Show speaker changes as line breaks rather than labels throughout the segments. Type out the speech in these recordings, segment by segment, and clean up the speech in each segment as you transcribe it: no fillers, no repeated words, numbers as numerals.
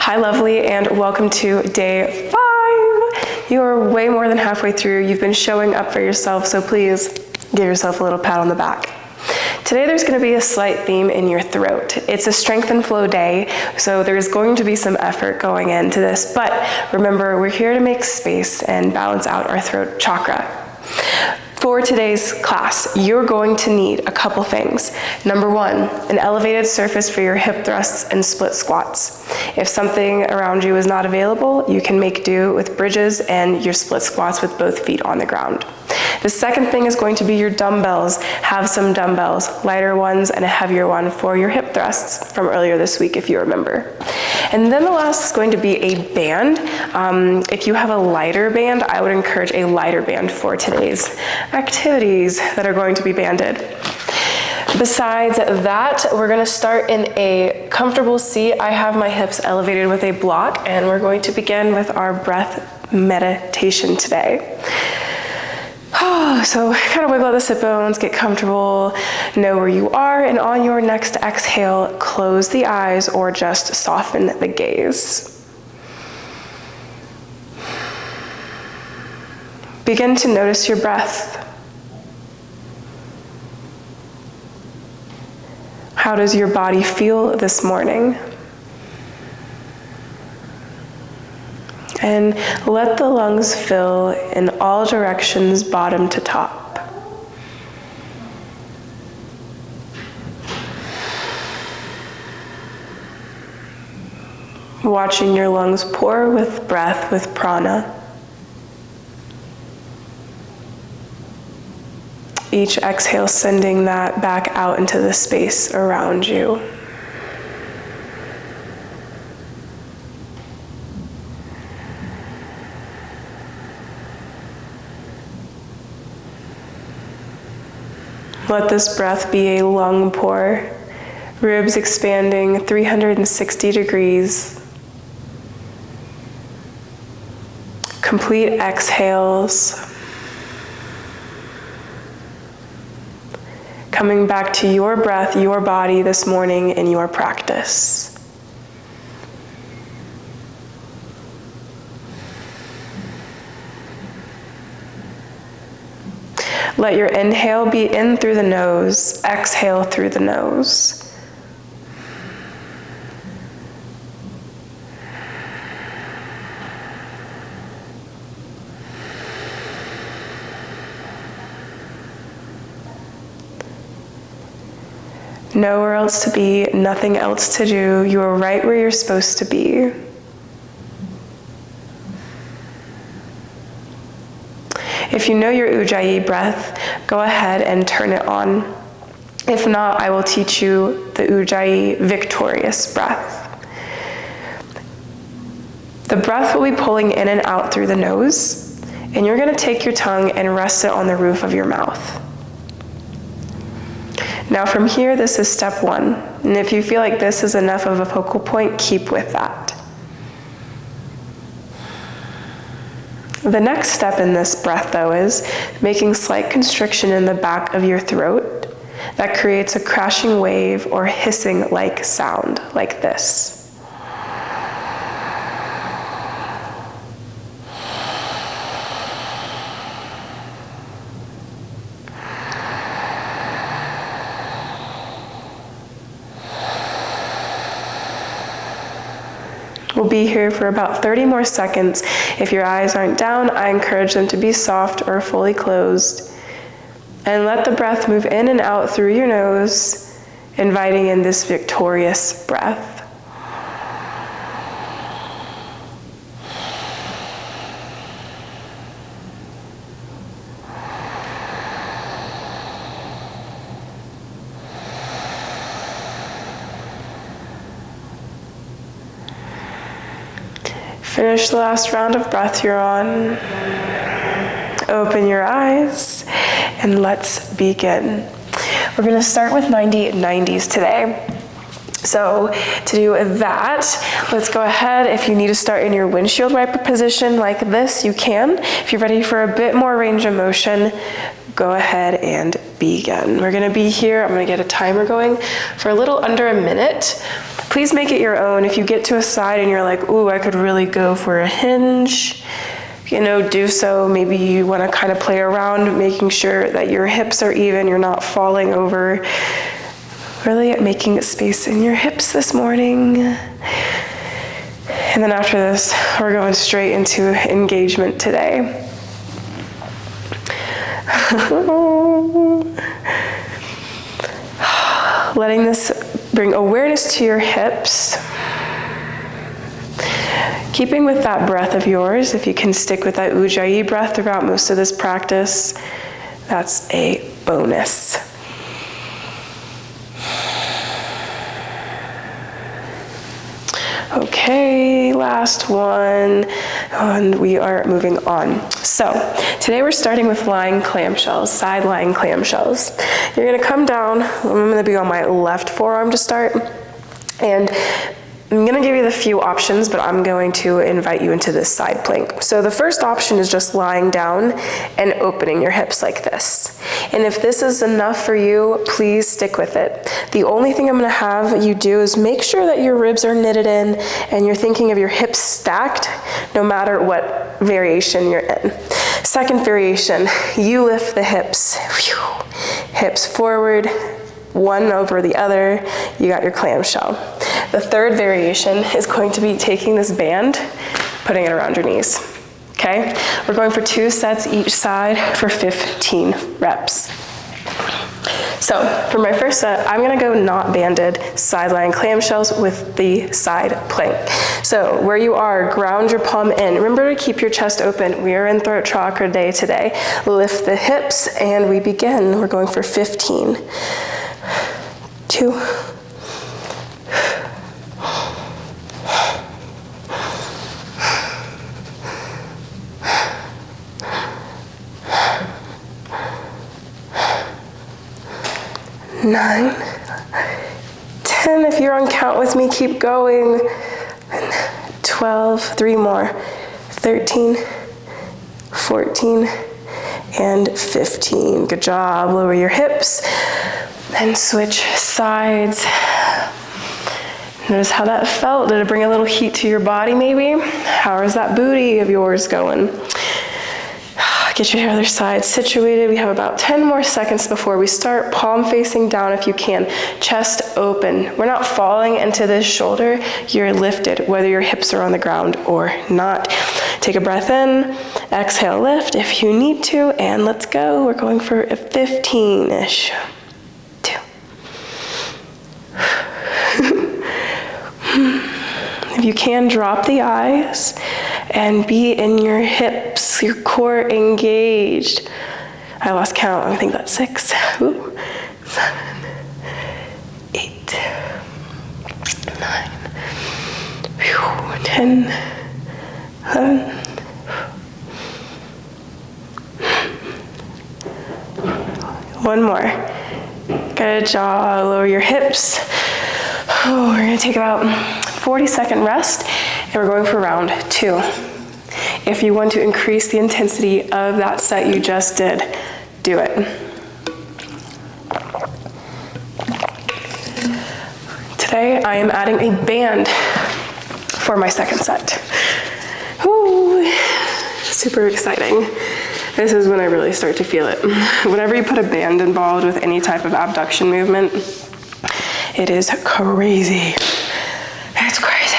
Hi lovely, and welcome to day 5. You are way more than halfway through. You've been showing up for yourself, so please give yourself a little pat on the back. Today there's going to be a slight theme in your throat. It's a strength and flow day, so there's going to be some effort going into this, but remember, we're here to make space and balance out our throat chakra. For today's class, you're going to need a couple things. Number 1, an elevated surface for your hip thrusts and split squats. If something around you is not available, you can make do with bridges and your split squats with both feet on the ground. The second thing is going to be your dumbbells. Have some dumbbells, lighter ones and a heavier one for your hip thrusts from earlier this week if you remember. And then the last is going to be a band. If you have a lighter band, I would encourage a lighter band for today's activities that are going to be banded. Besides that, we're going to start in a comfortable seat. I have my hips elevated with a block, and we're going to begin with our breath meditation today. So kind of wiggle out the sit bones, get comfortable, know where you are, and on your next exhale, close the eyes or just soften the gaze. Begin to notice your breath. How does your body feel this morning? And let the lungs fill in all directions, bottom to top. Watching your lungs pour with breath, with prana. Each exhale sending that back out into the space around you. Let this breath be a lung pour, ribs expanding 360 degrees. Complete exhales. Coming back to your breath, your body this morning in your practice. Let your inhale be in through the nose, exhale through the nose. Nowhere else to be, nothing else to do. You are right where you're supposed to be. If you know your Ujjayi breath, go ahead and turn it on. If not, I will teach you the Ujjayi victorious breath. The breath will be pulling in and out through the nose, and you're going to take your tongue and rest it on the roof of your mouth. Now from here, this is step 1, and if you feel like this is enough of a focal point, keep with that. The next step in this breath, though, is making slight constriction in the back of your throat that creates a crashing wave or hissing-like sound, like this. We'll be here for about 30 more seconds. If your eyes aren't down, I encourage them to be soft or fully closed. And let the breath move in and out through your nose, inviting in this victorious breath. Finish the last round of breath you're on. Open your eyes and let's begin. We're going to start with 90-90s today. So to do that, let's go ahead. If you need to start in your windshield wiper position like this, you can. If you're ready for a bit more range of motion, go ahead and begin. We're going to be here. I'm going to get a timer going for a little under a minute. Please make it your own. If you get to a side and you're like, ooh, I could really go for a hinge, do so. Maybe you want to kind of play around, making sure that your hips are even, you're not falling over. Really making space in your hips this morning. And then after this, we're going straight into engagement today. Letting this bring awareness to your hips. Keeping with that breath of yours, if you can stick with that Ujjayi breath throughout most of this practice, that's a bonus. Okay, last one, and we are moving on. So, today we're starting with lying clamshells, side lying clamshells. You're gonna come down, I'm gonna be on my left forearm to start, and I'm gonna give you the few options, but I'm going to invite you into this side plank. So the first option is just lying down and opening your hips like this. And if this is enough for you, please stick with it. The only thing I'm gonna have you do is make sure that your ribs are knitted in and you're thinking of your hips stacked, no matter what variation you're in. Second variation, you lift the hips. Hips forward, one over the other, you got your clamshell. The third variation is going to be taking this band, putting it around your knees, okay? We're going for 2 sets each side for 15 reps. So for my first set, I'm gonna go not banded side lying clamshells with the side plank. So where you are, ground your palm in. Remember to keep your chest open. We are in throat chakra day today. Lift the hips and we begin. We're going for 15. 2. 9, 10, if you're on count with me, keep going. 12, 3 more. 13, 14, and 15. Good job. Lower your hips and switch sides. Notice how that felt. Did it bring a little heat to your body maybe? How is that booty of yours going? Get your other side situated. We have about 10 more seconds before we start. Palm facing down if you can. Chest open. We're not falling into this shoulder. You're lifted, whether your hips are on the ground or not. Take a breath in. Exhale, lift if you need to. And let's go. We're going for a 15-ish. 2. If you can, drop the eyes and be in your hips, your core engaged. I lost count. I think that's 6. 7, 8, 9, 10, 11. One more. Good job. Lower your hips. Oh, we're gonna take about 40-second rest, and we're going for round 2. If you want to increase the intensity of that set you just did, do it. Today, I am adding a band for my second set. Ooh, super exciting. This is when I really start to feel it. Whenever you put a band involved with any type of abduction movement, it is crazy. It's crazy.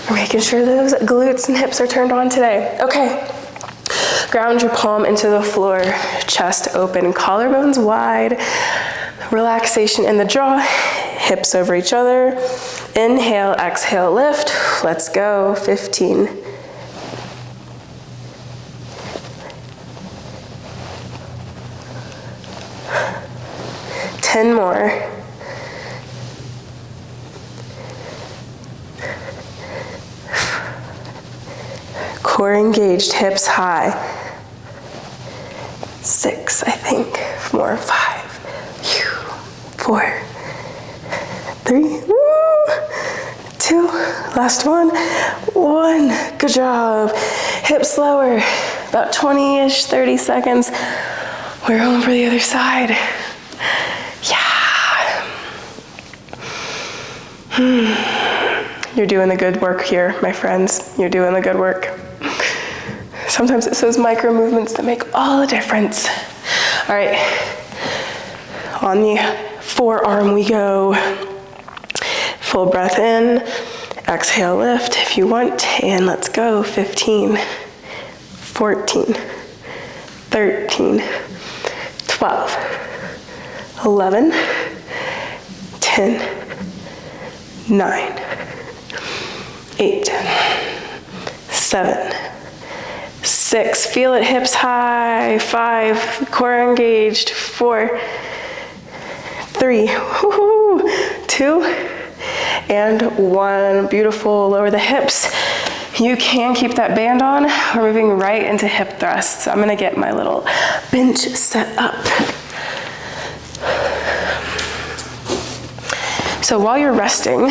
We're making sure those glutes and hips are turned on today. Okay. Ground your palm into the floor, chest open, collarbones wide, relaxation in the jaw, hips over each other. Inhale, exhale, lift. Let's go. 15. 10 more. Core engaged, hips high. 6, I think. More. 5. 4. 3. Woo! 2. Last one. 1. Good job. Hips lower. About 20-ish, 30 seconds. We're going for the other side. Yeah. You're doing the good work here, my friends. You're doing the good work. Sometimes it's those micro movements that make all the difference. All right, on the forearm we go. Full breath in, exhale, lift if you want, and let's go. 15, 14, 13, 12, 11, 10, 9, 8, 7, 6, feel it, hips high, 5, core engaged, 4, 3, 2, and 1. Beautiful, lower the hips. You can keep that band on. We're moving right into hip thrusts. So I'm gonna get my little bench set up. So while you're resting,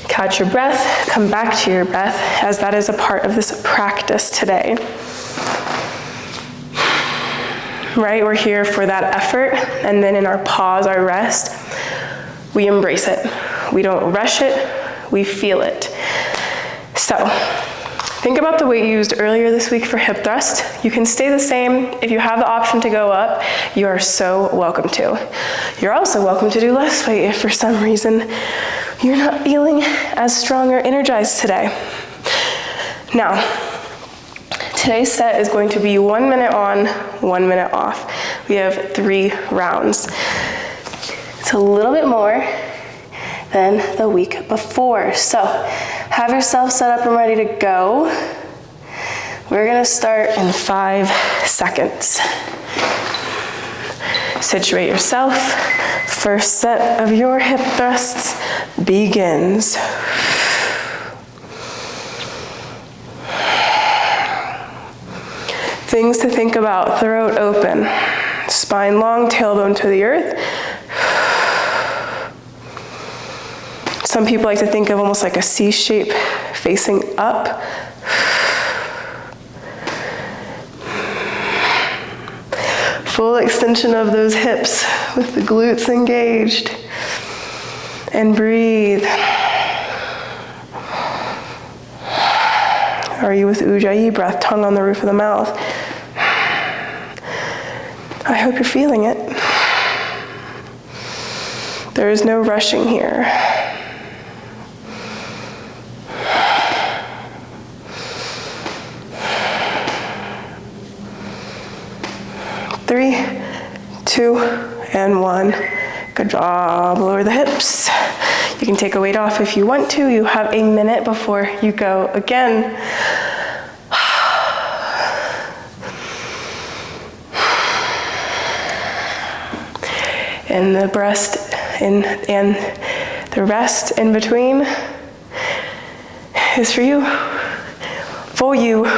catch your breath, come back to your breath, as that is a part of this practice today. Right, we're here for that effort, and then in our pause, our rest, we embrace it. We don't rush it, we feel it. So, think about the weight you used earlier this week for hip thrust. You can stay the same. If you have the option to go up, you are so welcome to. You're also welcome to do less weight if for some reason you're not feeling as strong or energized today. Now, today's set is going to be 1 minute on, 1 minute off. We have 3 rounds. It's a little bit more than the week before. So have yourself set up and ready to go. We're gonna start in 5 seconds. Situate yourself. First set of your hip thrusts begins. Things to think about: throat open, spine long, tailbone to the earth. Some people like to think of almost like a C shape facing up. Full extension of those hips with the glutes engaged. And breathe. Are you with Ujjayi breath, tongue on the roof of the mouth? I hope you're feeling it. There is no rushing here. 3, 2, and 1. Good job. Lower the hips. You can take a weight off if you want to. You have a minute before you go again. And the breast and the rest in between is for you. For you.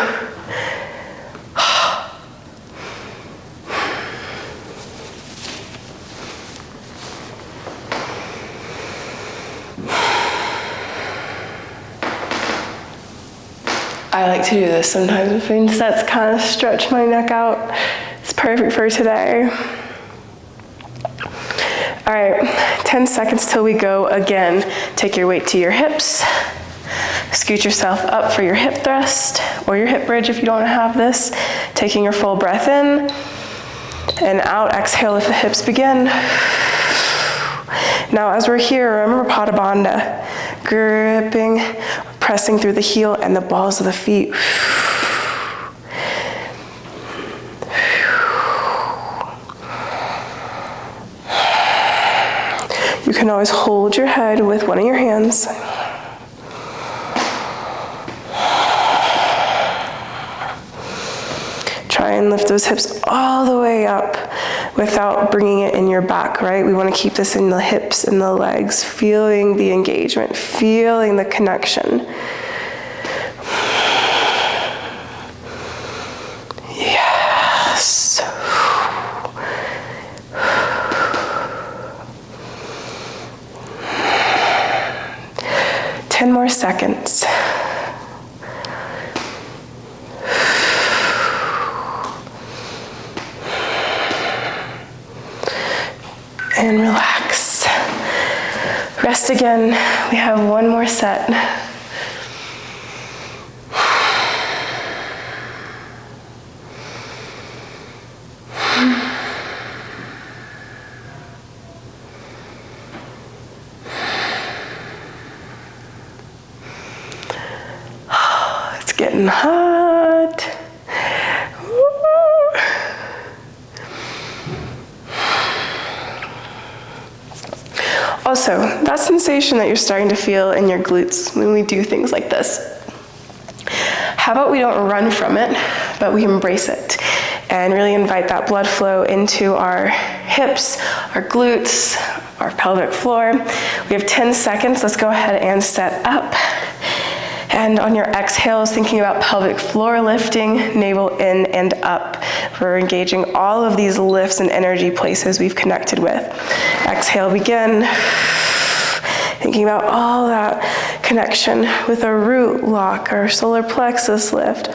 I like to do this sometimes between sets, kind of stretch my neck out. It's perfect for today. All right, 10 seconds till we go again. Take your weight to your hips. Scoot yourself up for your hip thrust or your hip bridge if you don't have this. Taking your full breath in and out. Exhale if the hips begin. Now as we're here, remember Pada Bandha. Gripping, pressing through the heel and the balls of the feet. You can always hold your head with one of your hands. Try and lift those hips all the way up without bringing it in your back, right? We want to keep this in the hips and the legs, feeling the engagement, feeling the connection. Yes. 10 more seconds. And relax. Rest again. We have one more set. It's getting hot. Also, that sensation that you're starting to feel in your glutes when we do things like this, how about we don't run from it, but we embrace it and really invite that blood flow into our hips, our glutes, our pelvic floor. We have 10 seconds. Let's go ahead and set up. And on your exhales, thinking about pelvic floor lifting, navel in and up. We're engaging all of these lifts and energy places we've connected with. Exhale, begin. Thinking about all that connection with our root lock, our solar plexus lift.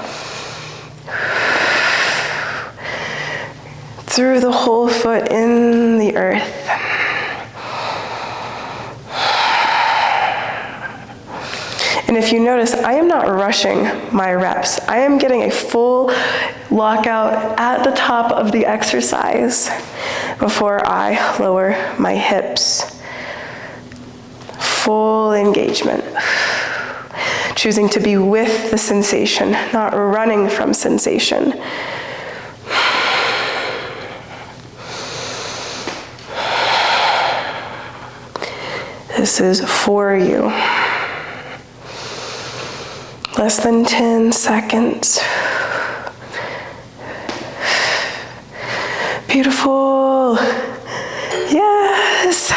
Through the whole foot in the earth. And if you notice, I am not rushing my reps. I am getting a full lockout at the top of the exercise before I lower my hips. Full engagement. Choosing to be with the sensation, not running from sensation. This is for you. Less than 10 seconds. Beautiful. Yes.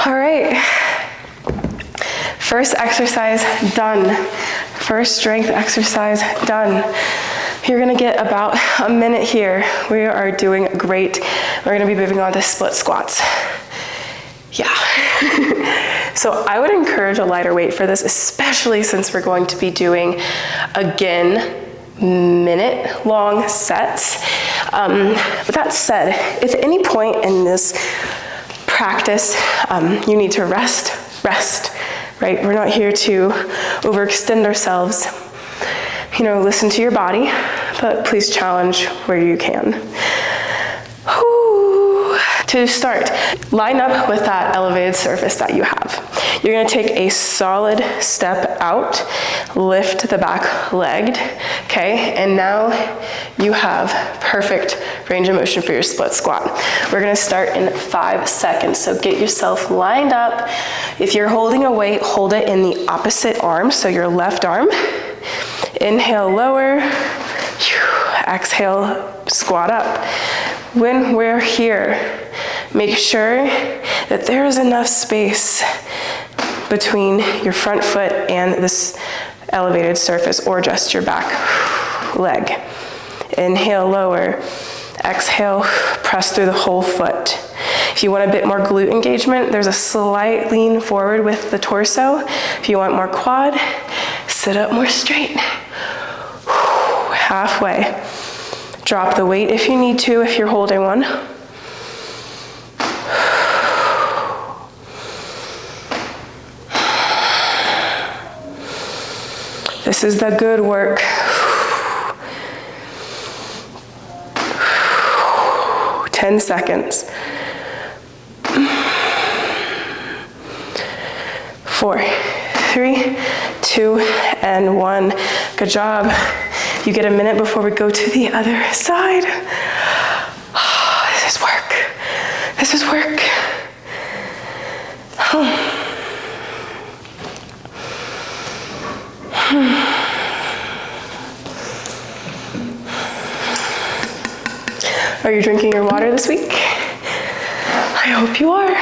All right. First exercise done. First strength exercise done. You're gonna get about a minute here. We are doing great. We're gonna be moving on to split squats. Yeah. So I would encourage a lighter weight for this, especially since we're going to be doing, again, minute-long sets. With that said, if at any point in this practice you need to rest, right? We're not here to overextend ourselves. You know, listen to your body, but please challenge where you can. To start, line up with that elevated surface that you have. You're gonna take a solid step out, lift the back leg, okay? And now you have perfect range of motion for your split squat. We're gonna start in 5 seconds, so get yourself lined up. If you're holding a weight, hold it in the opposite arm, so your left arm. Inhale, lower. Exhale, squat up. When we're here, make sure that there is enough space between your front foot and this elevated surface, or just your back leg. Inhale, lower. Exhale, press through the whole foot. If you want a bit more glute engagement, there's a slight lean forward with the torso. If you want more quad, sit up more straight. Halfway. Drop the weight if you need to, if you're holding one. This is the good work. 10 seconds. 4, 3, 2, and 1. Good job. You get a minute before we go to the other side. Oh, this is work. This is work. Are you drinking your water this week? I hope you are.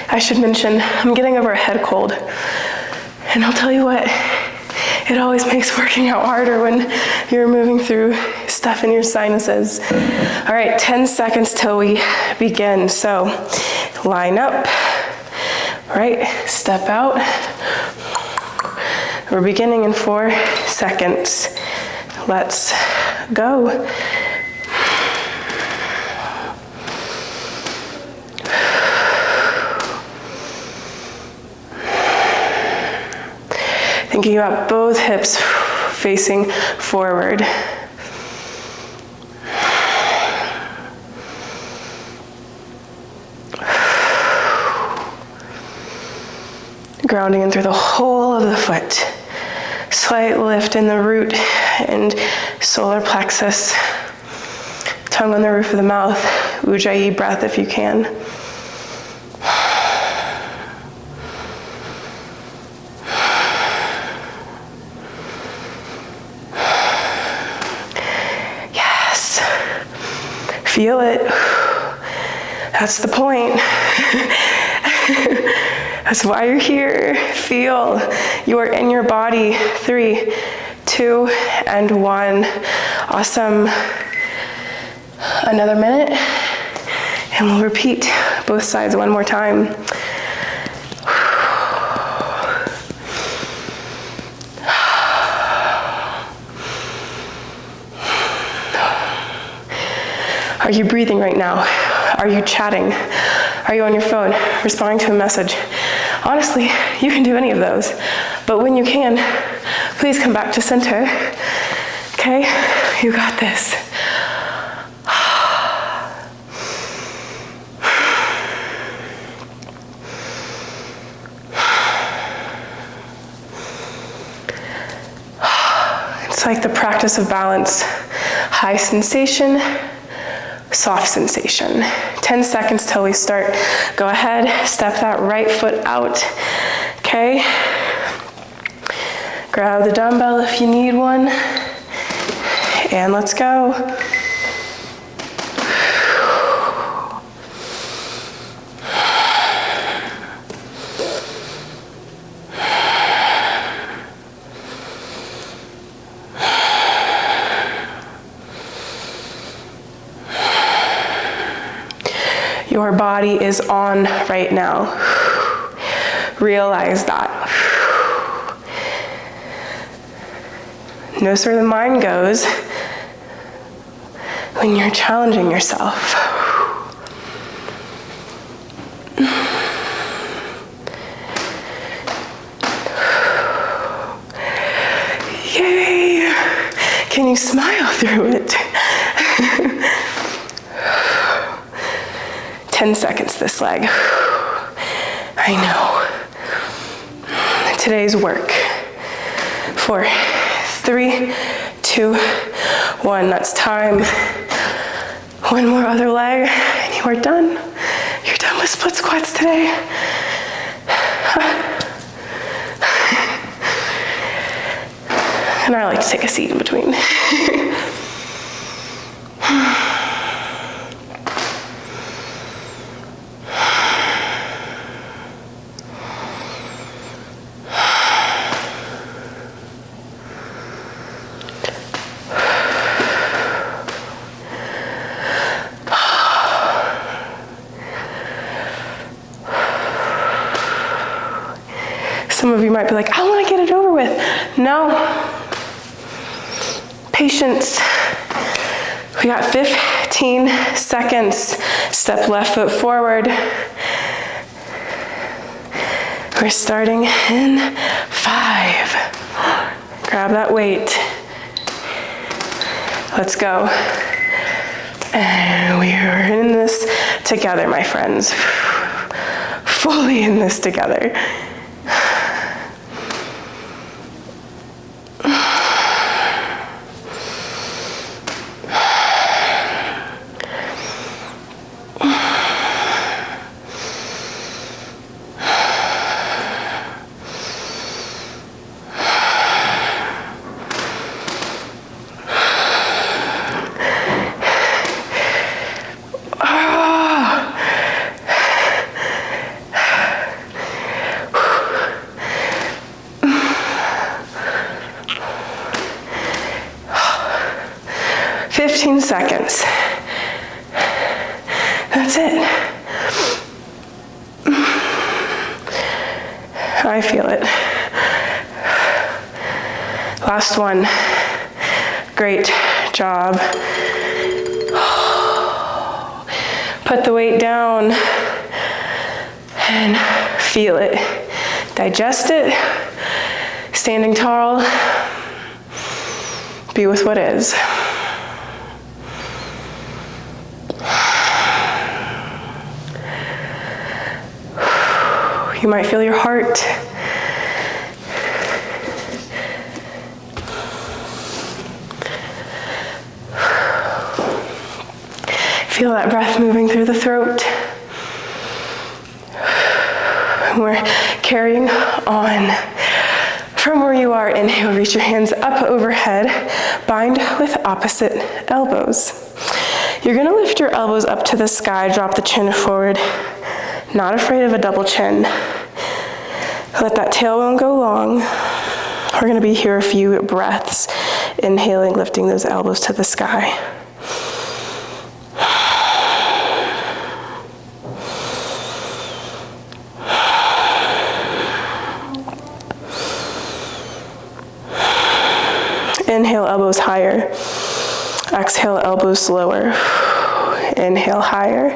I should mention, I'm getting over a head cold. And I'll tell you what, it always makes working out harder when you're moving through stuff in your sinuses. All right, 10 seconds till we begin. So line up, right? Step out. We're beginning in 4 seconds. Let's go. Thinking about both hips facing forward. Grounding in through the whole of the foot. Slight lift in the root and solar plexus. Tongue on the roof of the mouth. Ujjayi breath if you can. Feel it. That's the point. That's why you're here. Feel. You are in your body. 3, 2, and 1. Awesome. Another minute. And we'll repeat both sides one more time. Are you breathing right now? Are you chatting? Are you on your phone, responding to a message? Honestly, you can do any of those. But when you can, please come back to center. Okay? You got this. It's like the practice of balance. High sensation, soft sensation. 10 seconds till we start. Go ahead, step that right foot out. Okay? Grab the dumbbell if you need one. And let's go. Your body is on right now. Realize that. Notice where the mind goes when you're challenging yourself. Yay! Can you smile through it? 10 seconds this leg. I know. Today's work. 4, 3, 2, 1. That's time. One more other leg, and you are done. You're done with split squats today. And I like to take a seat in between. Some of you might be like, I want to get it over with. No. Patience. We got 15 seconds. Step left foot forward. We're starting in 5. Grab that weight. Let's go. And we are in this together, my friends. Fully in this together. Seconds. That's it. I feel it. Last one. Great job. Put the weight down and feel it. Digest it. Standing tall. Be with what is. You might feel your heart. Feel that breath moving through the throat. We're carrying on. From where you are, inhale, reach your hands up overhead, bind with opposite elbows. You're gonna lift your elbows up to the sky, drop the chin forward. Not afraid of a double chin. Let that tailbone go long. We're gonna be here a few breaths. Inhaling, lifting those elbows to the sky. Inhale, elbows higher. Exhale, elbows lower. Inhale, higher.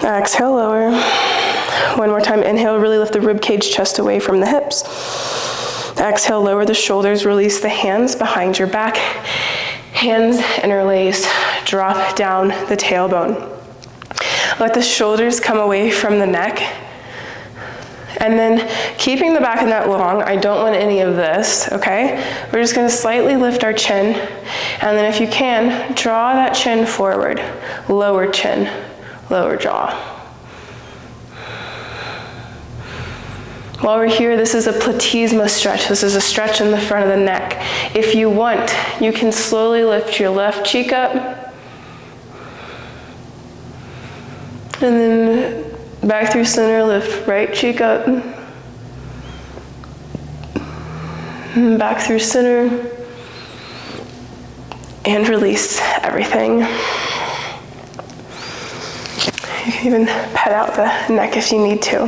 Exhale, lower. One more time, inhale, really lift the rib cage, chest away from the hips. Exhale, lower the shoulders, release the hands behind your back. Hands interlace, drop down the tailbone. Let the shoulders come away from the neck. And then keeping the back of that long, I don't want any of this, okay? We're just gonna slightly lift our chin, and then if you can, draw that chin forward. Lower chin, lower jaw. While we're here, this is a platysma stretch. This is a stretch in the front of the neck. If you want, you can slowly lift your left cheek up, and then back through center, lift right cheek up. Back through center. And release everything. You can even pet out the neck if you need to.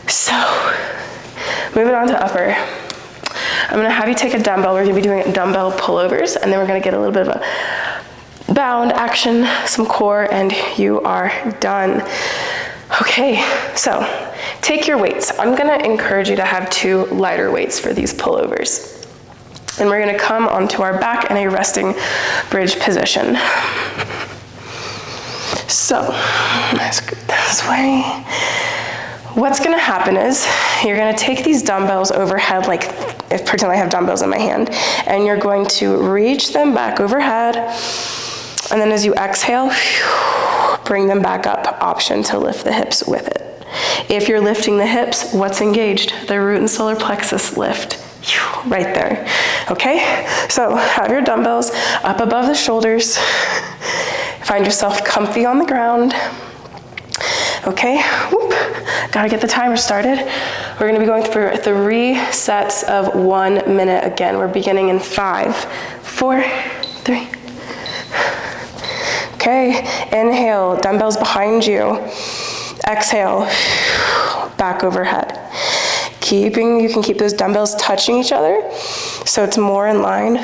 So, moving on to upper. I'm gonna have you take a dumbbell. We're gonna be doing dumbbell pullovers, and then we're gonna get a little bit of a bound action, some core, and you are done. Okay, so take your weights. I'm gonna encourage you to have 2 lighter weights for these pullovers. And we're gonna come onto our back in a resting bridge position. So, let's go this way. What's gonna happen is, you're gonna take these dumbbells overhead, like, pretend I have dumbbells in my hand, and you're going to reach them back overhead, and then as you exhale, bring them back up, option to lift the hips with it. If you're lifting the hips, what's engaged? The root and solar plexus lift, right there, okay? So have your dumbbells up above the shoulders. Find yourself comfy on the ground. Okay, whoop. Gotta get the timer started. We're gonna be going through 3 sets of 1 minute again. We're beginning in 5, 4, 3. Okay, inhale, dumbbells behind you. Exhale, back overhead. You can keep those dumbbells touching each other so it's more in line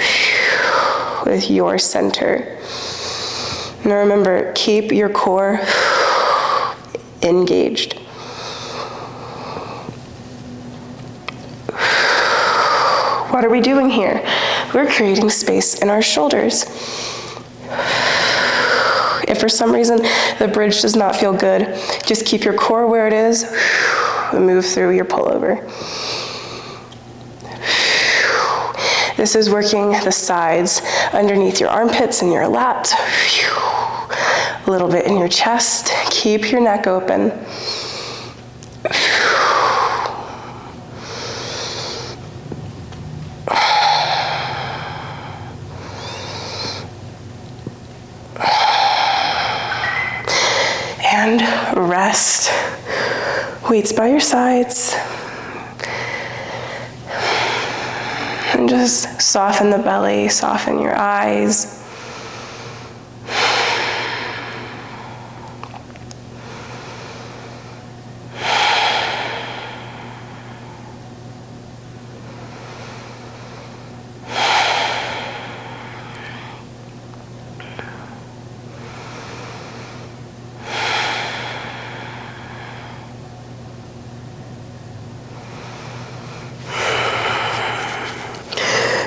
with your center. Now remember, keep your core engaged. What are we doing here? We're creating space in our shoulders. If for some reason the bridge does not feel good, just keep your core where it is and move through your pullover. This is working the sides underneath your armpits and your lats. A little bit in your chest. Keep your neck open. And rest. Weights by your sides. And just soften the belly, soften your eyes.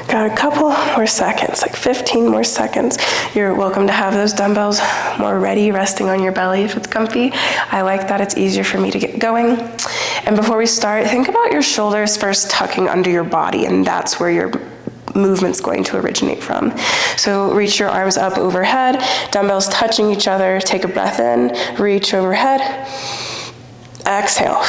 Got a couple more seconds, like 15 more seconds. You're welcome to have those dumbbells more ready, resting on your belly if it's comfy. I like that, it's easier for me to get going. And before we start, think about your shoulders first tucking under your body, and that's where your movement's going to originate from. So reach your arms up overhead, dumbbells touching each other, take a breath in, reach overhead, exhale.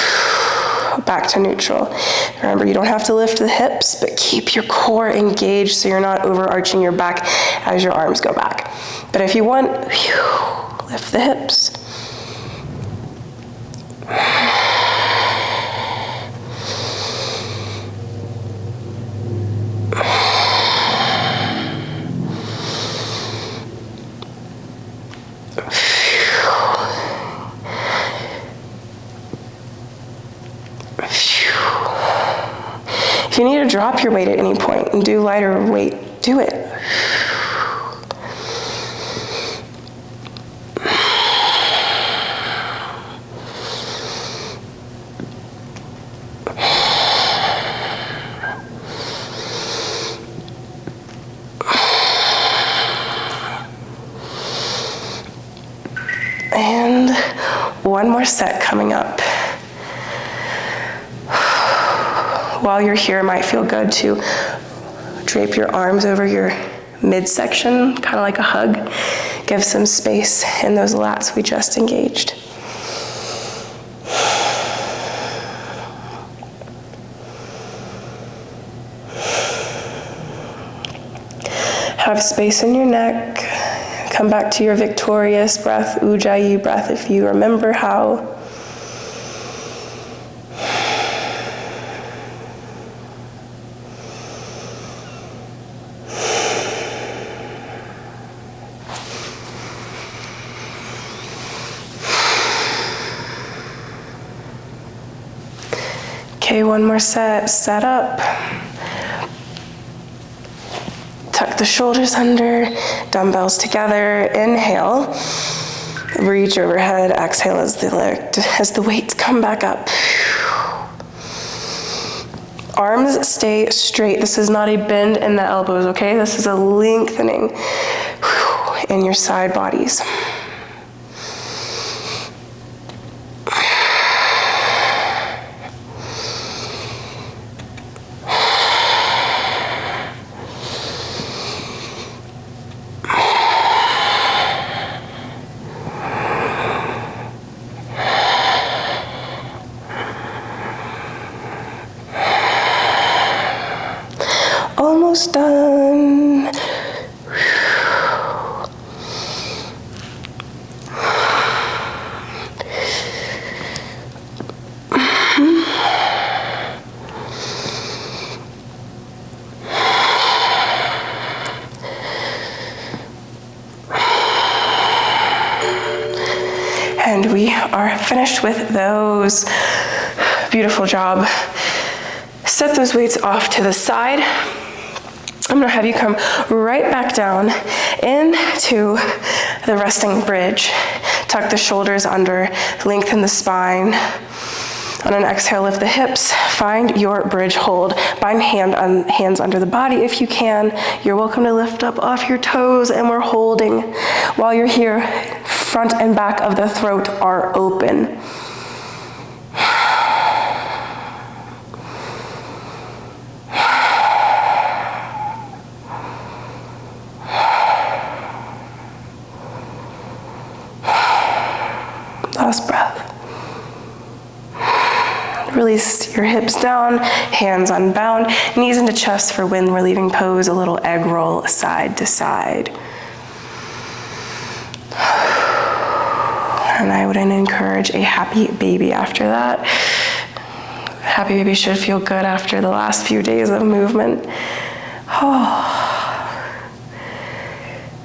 Back to neutral. Remember, you don't have to lift the hips, but keep your core engaged so you're not overarching your back as your arms go back. But if you want, lift the hips. If you need to drop your weight at any point and do lighter weight, do it. And one more set coming up. While you're here, it might feel good to drape your arms over your midsection, kind of like a hug. Give some space in those lats we just engaged. Have space in your neck. Come back to your victorious breath, Ujjayi breath, if you remember how. Okay, one more set up. Tuck the shoulders under, dumbbells together, inhale. Reach overhead, exhale as the weights come back up. Arms stay straight. This is not a bend in the elbows, okay? This is a lengthening in your side bodies. Almost done. And we are finished with those. Beautiful job. Set those weights off to the side. I'm gonna have you come right back down into the resting bridge. Tuck the shoulders under, lengthen the spine. On an exhale, lift the hips, find your bridge hold. Bind hands under the body if you can. You're welcome to lift up off your toes, and we're holding. While you're here, front and back of the throat are open. Last breath. Release your hips down, hands unbound, knees into chest for when we're leaving pose, a little egg roll side to side. And I would encourage a happy baby after that. Happy baby should feel good after the last few days of movement. Oh,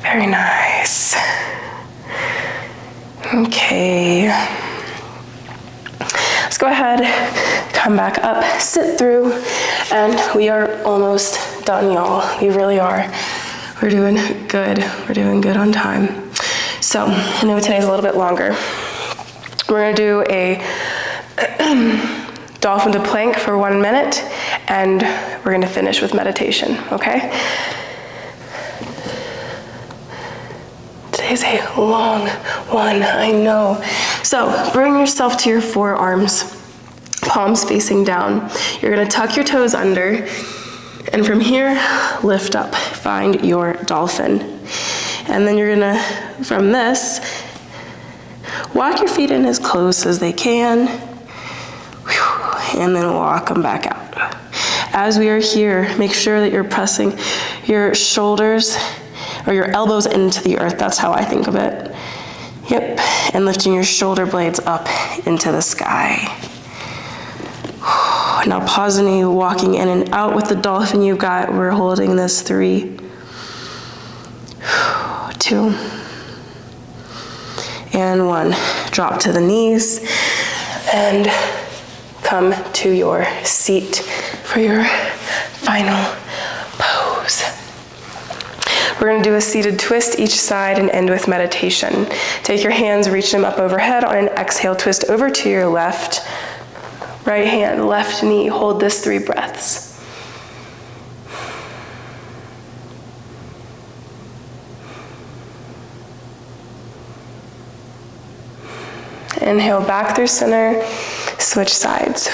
very nice. Okay. Let's go ahead, come back up, sit through, and we are almost done, y'all. We really are. We're doing good. We're doing good on time. So, I know today's a little bit longer. We're gonna do a dolphin to plank for 1 minute, and we're gonna finish with meditation, okay? Today's a long one, I know. So bring yourself to your forearms, palms facing down. You're gonna tuck your toes under, and from here, lift up, find your dolphin. And then you're gonna, from this, walk your feet in as close as they can, and then walk them back out. As we are here, make sure that you're pressing your shoulders or your elbows into the earth. That's how I think of it. Yep, and lifting your shoulder blades up into the sky. Now pausing you, walking in and out with the dolphin you've got. We're holding this 3, 2, and 1. Drop to the knees and come to your seat for your final pose. We're going to do a seated twist each side and end with meditation. Take your hands, reach them up overhead. On an exhale, twist over to your left. Right hand, left knee. Hold this 3 breaths. Inhale back through center, switch sides.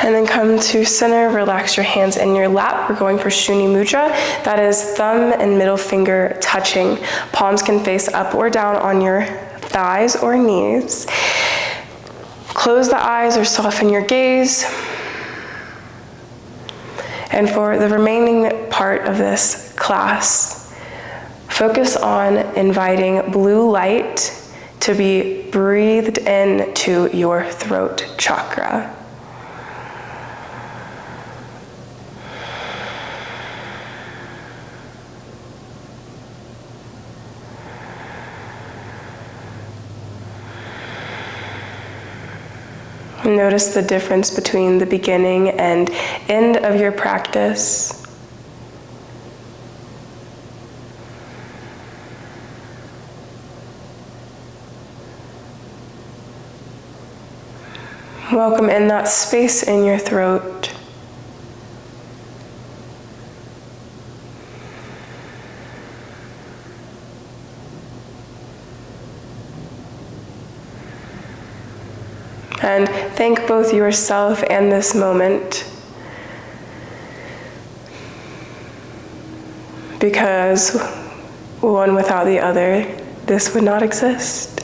And then come to center, relax your hands in your lap. We're going for Shuni Mudra. That is thumb and middle finger touching. Palms can face up or down on your thighs or knees. Close the eyes or soften your gaze. And for the remaining part of this class, focus on inviting blue light to be breathed into your throat chakra. Notice the difference between the beginning and end of your practice. Welcome in that space in your throat. And thank both yourself and this moment, because one without the other, this would not exist.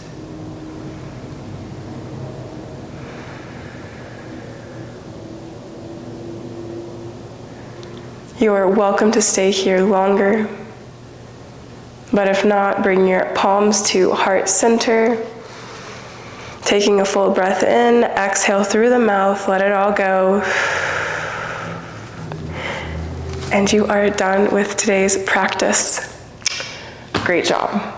You are welcome to stay here longer, but if not, bring your palms to heart center. Taking a full breath in, exhale through the mouth, let it all go. And you are done with today's practice. Great job.